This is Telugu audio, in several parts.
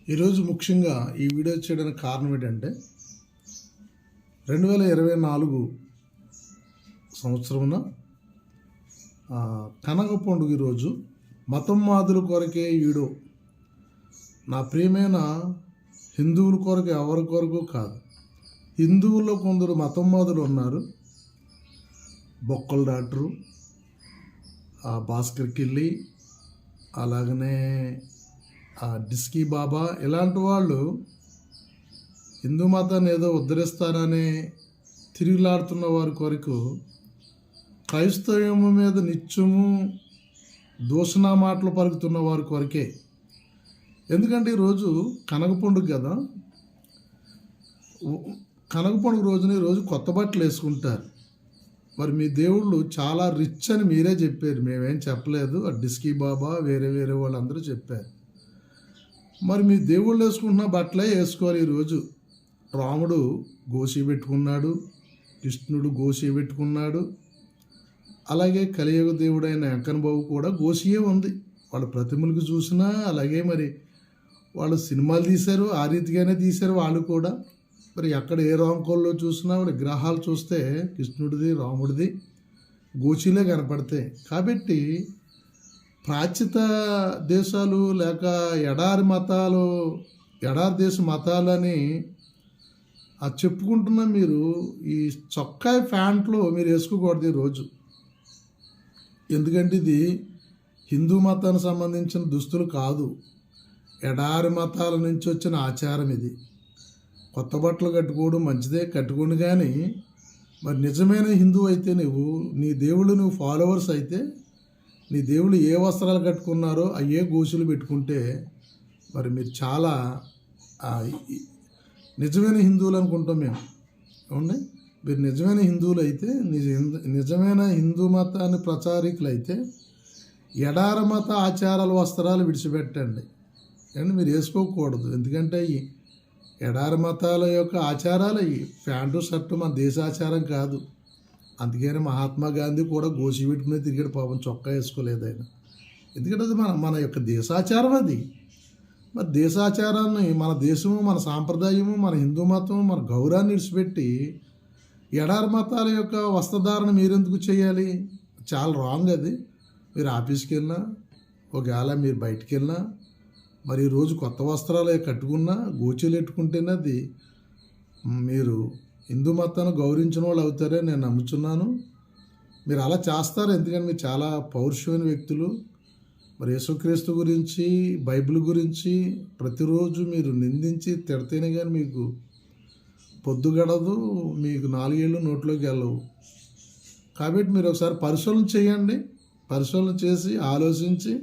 ఈరోజు ముఖ్యంగా ఈ వీడియో చేయడానికి కారణం ఏంటంటే 2024 సంవత్సరమున కనక పండుగ రోజు మతం మాదుల కొరకే ఈ వీడియో. నా ప్రియమైన హిందువుల కొరకు ఎవరి కొరకు కాదు. హిందువుల్లో కొందరు మతం మాదులు ఉన్నారు. బొక్కల డాక్టరు, భాస్కర్ కిల్లి, అలాగనే డిస్కీ బాబా, ఇలాంటి వాళ్ళు హిందూ మతాన్ని ఏదో ఉద్ధరిస్తారని తిరుగులాడుతున్న వారి కొరకు క్రైస్తవం మీద నిత్యము దూషణ మాటలు పలుకుతున్న వారి కొరకే. ఎందుకంటే ఈరోజు కనక పండుగ కదా. కనక పండుగ రోజున ఈరోజు కొత్త బట్టలు వేసుకుంటారు. మరి మీ దేవుళ్ళు చాలా రిచ్ అని మీరే చెప్పారు, మేమేం చెప్పలేదు. డిస్కీ బాబా వేరే వాళ్ళందరూ చెప్పారు. మరి మీ దేవుళ్ళు వేసుకుంటున్న బట్టలే వేసుకోవాలి. ఈరోజు రాముడు గోసి పెట్టుకున్నాడు, కృష్ణుడు గోసి పెట్టుకున్నాడు, అలాగే కలియుగ దేవుడైన వెంకన్న బాబు కూడా గోసియే ఉంది. వాళ్ళ ప్రతిమలకు చూసినా అలాగే మరి వాళ్ళు సినిమాలు తీశారు, ఆ రీతిగానే తీశారు వాళ్ళు కూడా. మరి ఎక్కడ ఏ రాంకోల్లో చూసినా విగ్రహాలు చూస్తే కృష్ణుడిది రాముడిది గోచీలే కనపడతాయి. కాబట్టి ప్రాచ్యత దేశాలు లేక ఎడారి దేశ మతాలని చెప్పుకుంటున్న మీరు ఈ చొక్కాయి ప్యాంట్లు మీరు వేసుకోకూడదు ఈరోజు. ఎందుకంటే ఇది హిందూ మతానికి సంబంధించిన దుస్తులు కాదు, ఎడారి మతాల నుంచి వచ్చిన ఆచారం ఇది. కొత్త బట్టలు కట్టుకోవడం మంచిదే, కట్టుకోండి. కానీ మరి నిజమైన హిందూ అయితే నీ దేవుళ్ళు ఫాలోవర్స్ అయితే నీ దేవుళ్ళు ఏ వస్త్రాలు కట్టుకున్నారో ఏ గోసులు పెట్టుకుంటే మరి మీరు చాలా నిజమైన హిందువులు అనుకుంటాం మేము. అవునండి, మీరు నిజమైన హిందువులు అయితే, నిజమైన హిందూ మతాన్ని ప్రచారికులు అయితే ఎడార మత ఆచారాల వస్త్రాలు విడిచిపెట్టండి. కానీ మీరు వేసుకోకూడదు. ఎందుకంటే ఈ ఎడారి మతాల యొక్క ఆచారాలు ఈ ప్యాంటు షర్టు మన దేశాచారం కాదు. అందుకని మహాత్మా గాంధీ కూడా గోసి పెట్టుకునే తిరిగాడు పాపం, చొక్కా వేసుకోలేదు ఆయన. ఎందుకంటే అది మన యొక్క దేశాచారం. అది మరి దేశాచారాన్ని, మన దేశము, మన సాంప్రదాయము, మన హిందూ మతం, మన గౌరవాన్ని విడిచిపెట్టి ఎడారి మతాల యొక్క వస్త్రధారణ మీరెందుకు చేయాలి? చాలా రాంగ్ అది. మీరు ఆఫీస్కి వెళ్ళినా, ఒకవేళ మీరు బయటికి వెళ్ళినా, మరి ఈరోజు కొత్త వస్త్రాలు కట్టుకున్నా గోచీలు పెట్టుకుంటేనే అది మీరు హిందూ మతాన్ని గౌరవించిన వాళ్ళు అవుతారే నేను నమ్ముతున్నాను. మీరు అలా చేస్తారు, ఎందుకంటే మీరు చాలా పౌరుషమైన వ్యక్తులు. మరి యేసుక్రీస్తు గురించి, బైబిల్ గురించి ప్రతిరోజు మీరు నిందించి తిడితేనే కానీ మీకు పొద్దు గడదు, మీకు 4 ఏళ్ళు నోట్లోకి వెళ్ళవు. కాబట్టి మీరు ఒకసారి పరిశోధన చేయండి. పరిశోధన చేసి ఆలోచించి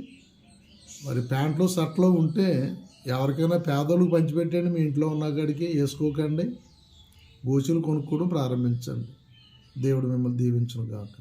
మరి ప్యాంట్లు షర్ట్లు ఉంటే ఎవరికైనా పేదోళ్ళకి పంచిపెట్టండి. మీ ఇంట్లో ఉన్న కాడికి వేసుకోకండి, గోచులు కొనుక్కోవడం ప్రారంభించండి. దేవుడు మిమ్మల్ని దీవించును గాక.